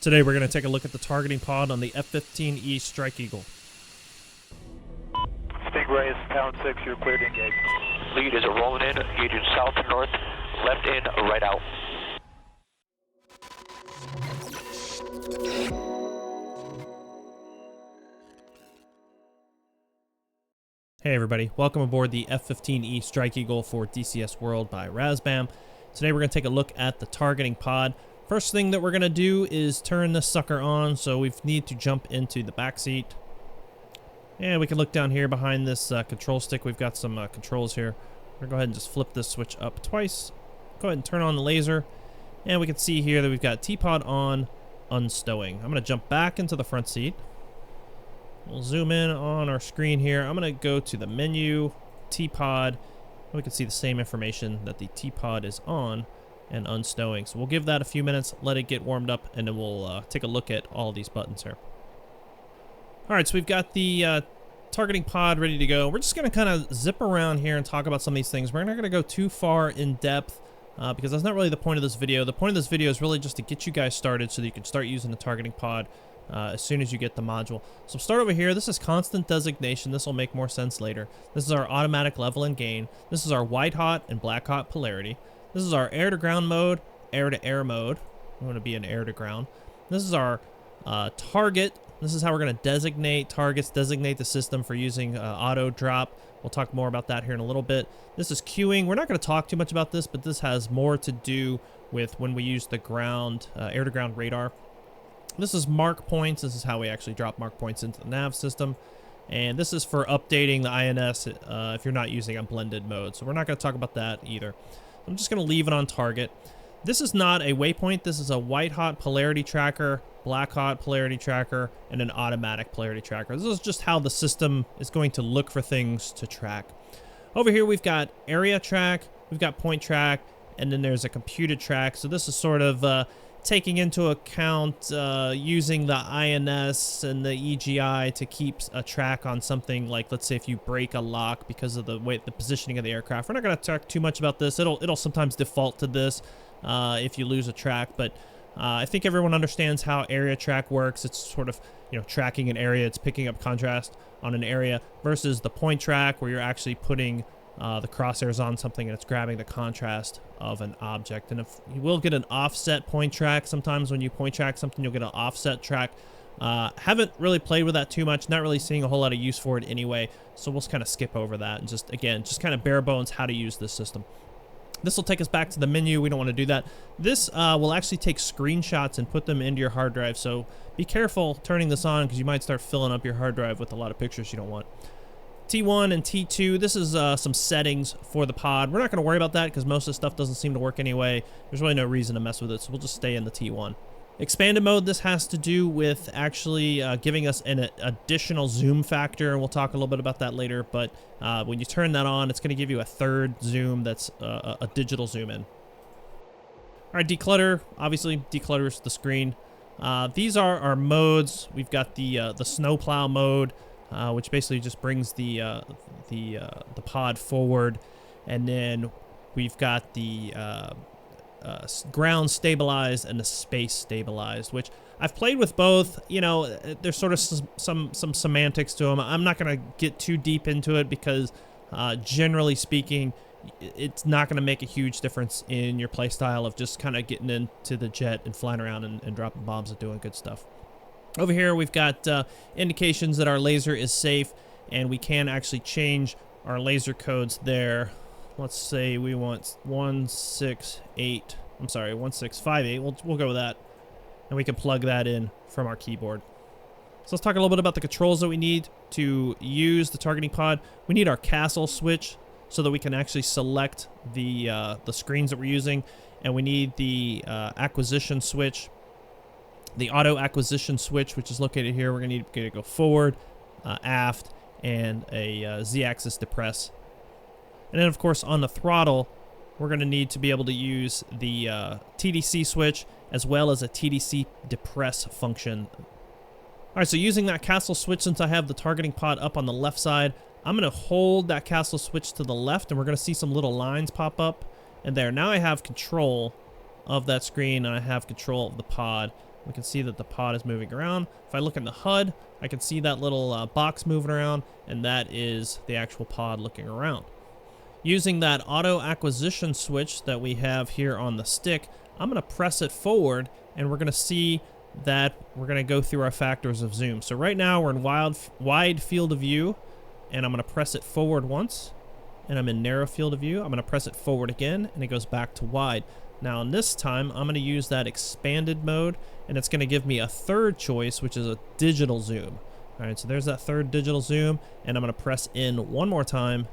Today we're going to take a look at the targeting pod on the F-15E Strike Eagle. Stingray is pound 6, you're cleared to engage. Lead is rolling in, engaging south and north, left in, right out. Hey everybody, welcome aboard the F-15E Strike Eagle for DCS World by Razbam. Today we're going to take a look at the targeting pod. First thing that we're going to do is turn this sucker on, so we need to jump into the back seat. And we can look down here behind this control stick. We've got some controls here. We're going to go ahead and just flip this switch up twice. Go ahead and turn on the laser. And we can see here that we've got T-pod on, unstowing. I'm going to jump back into the front seat. We'll zoom in on our screen here. I'm going to go to the menu, T-pod, and we can see the same information that the T-pod is on and unstowing. So we'll give that a few minutes, let it get warmed up, and then we'll take a look at all these buttons here. All right, so we've got the targeting pod ready to go. We're just going to kind of zip around here and talk about some of these things. We're not going to go too far in depth because that's not really the point of this video. The point of this video is really just to get you guys started so that you can start using the targeting pod as soon as you get the module. So start over here. This is constant designation. This will make more sense later. This is our automatic level and gain. This is our white hot and black hot polarity. This is our air to ground mode, air to air mode. We want to be in air to ground. This is our target. This is how we're going to designate targets, designate the system for using auto drop. We'll talk more about that here in a little bit. This is queuing. We're not going to talk too much about this, but this has more to do with when we use the ground, air to ground radar. This is mark points. This is how we actually drop mark points into the nav system. And this is for updating the INS if you're not using a blended mode. So we're not going to talk about that either. I'm just going to leave it on target. This is not a waypoint. This is a white hot polarity tracker, black hot polarity tracker, and an automatic polarity tracker. This is just how the system is going to look for things to track. Over here we've got area track, we've got point track, and then there's a computed track. So this is sort of taking into account using the INS and the EGI to keep a track on something like, let's say if you break a lock because of the positioning of the aircraft. We're not going to talk too much about this. It'll sometimes default to this if you lose a track, but I think everyone understands how area track works. It's sort of, you know, tracking an area. It's picking up contrast on an area versus the point track where you're actually putting the crosshairs on something and it's grabbing the contrast of an object. And if you will get an offset point track, sometimes when you point track something, you'll get an offset track. Haven't really played with that too much, not really seeing a whole lot of use for it anyway, so we'll kind of skip over that and just kind of bare bones how to use this system. This will take us back to the menu. We don't want to do that. This will actually take screenshots and put them into your hard drive, so be careful turning this on because you might start filling up your hard drive with a lot of pictures you don't want. T1 and T2, this is some settings for the pod. We're not going to worry about that because most of the stuff doesn't seem to work anyway. There's really no reason to mess with it, so we'll just stay in the T1. Expanded mode, this has to do with actually giving us an additional zoom factor, and we'll talk a little bit about that later, but when you turn that on, it's going to give you a third zoom that's a digital zoom in. All right, declutter, obviously declutters the screen. These are our modes. We've got the snowplow mode, which basically just brings the pod forward, and then we've got the ground stabilized and the space stabilized, which I've played with both. You know, there's sort of some semantics to them. I'm not going to get too deep into it because generally speaking, it's not going to make a huge difference in your play style of just kind of getting into the jet and flying around and dropping bombs and doing good stuff. Over here, we've got indications that our laser is safe, and we can actually change our laser codes there. Let's say we want 168. I'm sorry, 1658. We'll go with that, and we can plug that in from our keyboard. So let's talk a little bit about the controls that we need to use the targeting pod. We need our castle switch so that we can actually select the screens that we're using, and we need the acquisition switch. The auto acquisition switch, which is located here. We're going to go forward, aft, and a Z-axis depress. And then, of course, on the throttle, we're going to need to be able to use the TDC switch as well as a TDC depress function. All right, so using that castle switch, since I have the targeting pod up on the left side, I'm going to hold that castle switch to the left, and we're going to see some little lines pop up. And there, now I have control of that screen, and I have control of the pod. We can see that the pod is moving around. If I look in the HUD, I can see that little box moving around, and that is the actual pod looking around. Using that auto acquisition switch that we have here on the stick, I'm going to press it forward, and we're going to see that we're going to go through our factors of zoom. So right now we're in wide field of view, and I'm going to press it forward once, and I'm in narrow field of view. I'm going to press it forward again, and it goes back to wide. Now in this time, I'm going to use that expanded mode, and it's going to give me a third choice, which is a digital zoom. All right, so there's that third digital zoom, and I'm going to press in one more time,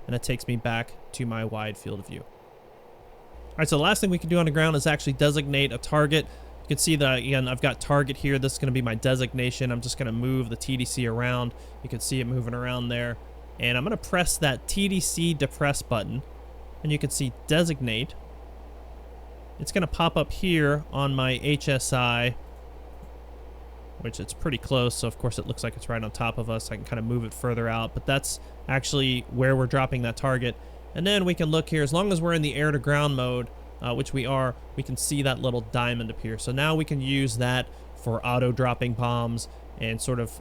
and it takes me back to my wide field of view. All right, so the last thing we can do on the ground is actually designate a target. You can see that, again, I've got target here. This is going to be my designation. I'm just going to move the TDC around. You can see it moving around there. And I'm going to press that TDC depress button, and you can see designate. It's going to pop up here on my HSI, which it's pretty close, so of course it looks like it's right on top of us. I can kind of move it further out, but that's actually where we're dropping that target. And then we can look here, as long as we're in the air to ground mode, which we are, we can see that little diamond appear. So now we can use that for auto dropping bombs and sort of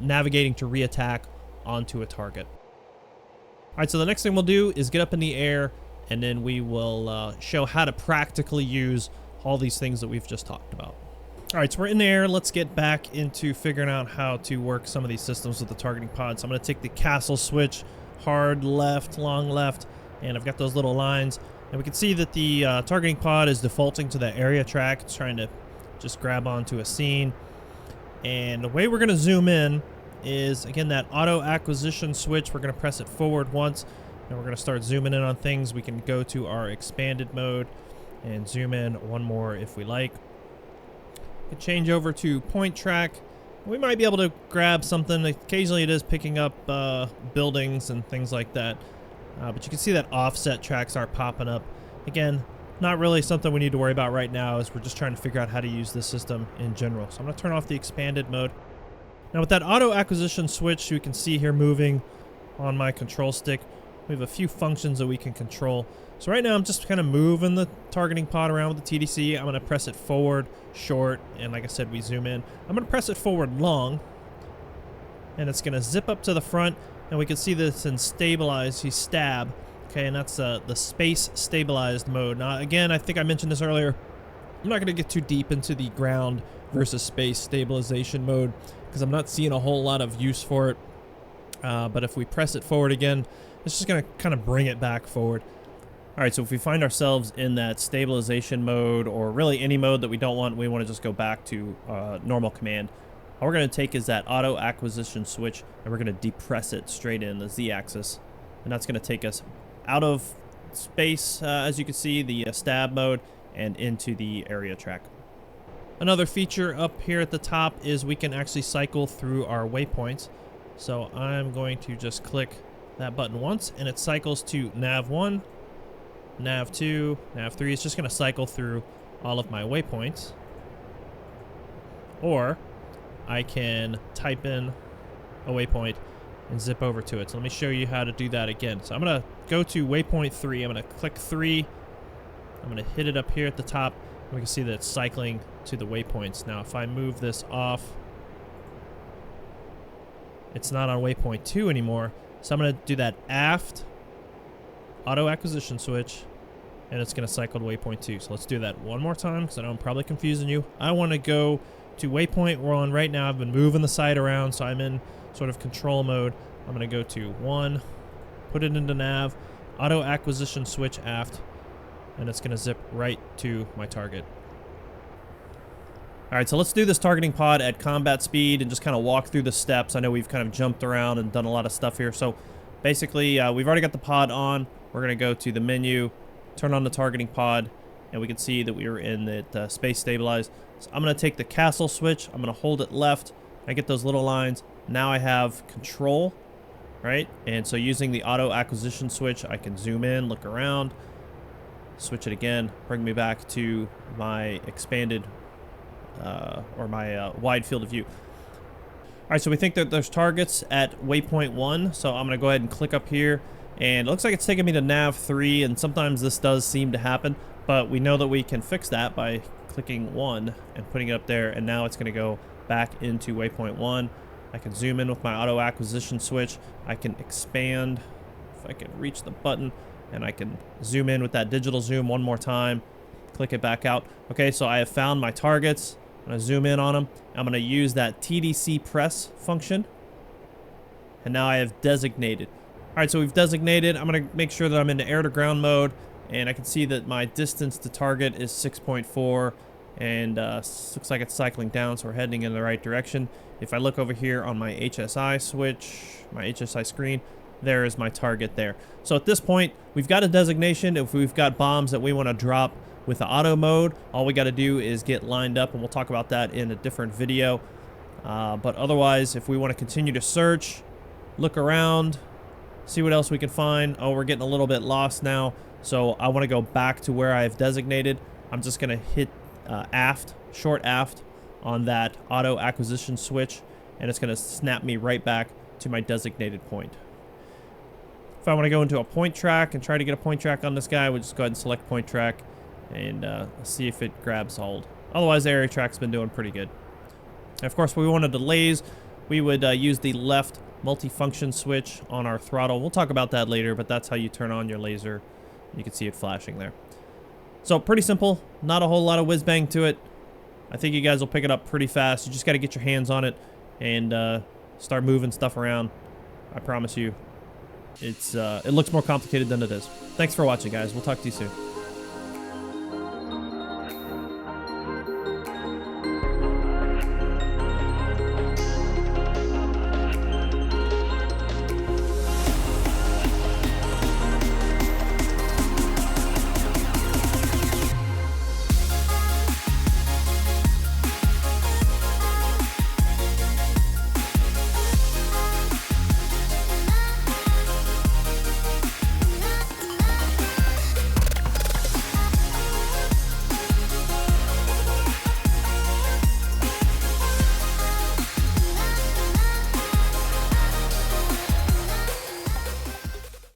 navigating to reattack onto a target. All right, so the next thing we'll do is get up in the air, and then we will show how to practically use all these things that we've just talked about. All right, so we're in the air. Let's get back into figuring out how to work some of these systems with the targeting pod. So I'm going to take the castle switch, hard left, long left, and I've got those little lines. And we can see that the targeting pod is defaulting to the area track. It's trying to just grab onto a scene. And the way we're going to zoom in is, again, that auto acquisition switch. We're going to press it forward once, and we're going to start zooming in on things. We can go to our expanded mode and zoom in one more if we like. We can change over to point track. We might be able to grab something. Occasionally it is picking up buildings and things like that. But you can see that offset tracks are popping up. Again, not really something we need to worry about right now, as we're just trying to figure out how to use this system in general. So I'm going to turn off the expanded mode. Now with that auto acquisition switch, you can see here moving on my control stick, we have a few functions that we can control. So right now I'm just kind of moving the targeting pod around with the TDC. I'm going to press it forward, short, and like I said, we zoom in. I'm going to press it forward long, and it's going to zip up to the front, and we can see this in stabilize, you stab. Okay, and that's the space stabilized mode. Now again, I think I mentioned this earlier, I'm not going to get too deep into the ground versus space stabilization mode, because I'm not seeing a whole lot of use for it. But if we press it forward again, it's just going to kind of bring it back forward. All right, so if we find ourselves in that stabilization mode, or really any mode that we don't want, we want to just go back to normal command. All we're going to take is that auto acquisition switch, and we're going to depress it straight in the Z-axis. And that's going to take us out of space, as you can see, the stab mode, and into the area track. Another feature up here at the top is we can actually cycle through our waypoints. So I'm going to just click that button once, and it cycles to nav 1, nav 2, nav 3. It's just going to cycle through all of my waypoints. Or I can type in a waypoint and zip over to it. So let me show you how to do that again. So I'm going to go to waypoint 3. I'm going to click 3. I'm going to hit it up here at the top. We can see that it's cycling to the waypoints. Now if I move this off, it's not on waypoint 2 anymore. So I'm going to do that aft auto acquisition switch, and it's going to cycle to waypoint 2. So let's do that one more time, because I know I'm probably confusing you. I want to go to waypoint 1 right now. I've been moving the sight around, so I'm in sort of control mode. I'm going to go to 1, put it into nav, auto acquisition switch aft, and it's going to zip right to my target. All right, so let's do this targeting pod at combat speed and just kind of walk through the steps. I know we've kind of jumped around and done a lot of stuff here. So basically, we've already got the pod on. We're going to go to the menu, turn on the targeting pod, and we can see that we are in the space stabilized. So I'm going to take the castle switch. I'm going to hold it left. I get those little lines. Now I have control, right? And so using the auto acquisition switch, I can zoom in, look around, switch it again, bring me back to my expanded or my wide field of view. All right, so we think that there's targets at waypoint 1, so I'm going to go ahead and click up here, and it looks like it's taking me to nav 3, and sometimes this does seem to happen, but we know that we can fix that by clicking 1 and putting it up there, and now it's going to go back into waypoint 1. I can zoom in with my auto acquisition switch. I can expand if I can reach the button, and I can zoom in with that digital zoom one more time, click it back out. Okay, so I have found my targets. I'm going to zoom in on them. I'm going to use that TDC press function, and now I have designated. All right, so we've designated. I'm going to make sure that I'm into air to ground mode, and I can see that my distance to target is 6.4, and looks like it's cycling down, so we're heading in the right direction. If I look over here on my HSI switch, my HSI screen, there is my target there. So at this point, we've got a designation. If we've got bombs that we want to drop with the auto mode, all we got to do is get lined up, and we'll talk about that in a different video. But otherwise, if we want to continue to search, look around, see what else we can find. Oh, we're getting a little bit lost now, so I want to go back to where I've designated. I'm just going to hit aft, short aft on that auto acquisition switch, and it's going to snap me right back to my designated point. If I want to go into a point track and try to get a point track on this guy, we'll just go ahead and select point track and see if it grabs hold. Otherwise, the area track's been doing pretty good. And of course, if we wanted delays, we would use the left multifunction switch on our throttle. We'll talk about that later, but that's how you turn on your laser. You can see it flashing there. So pretty simple, not a whole lot of whiz bang to it. I think you guys will pick it up pretty fast. You just got to get your hands on it and start moving stuff around. I promise you, it looks more complicated than it is. Thanks for watching, guys. We'll talk to you soon.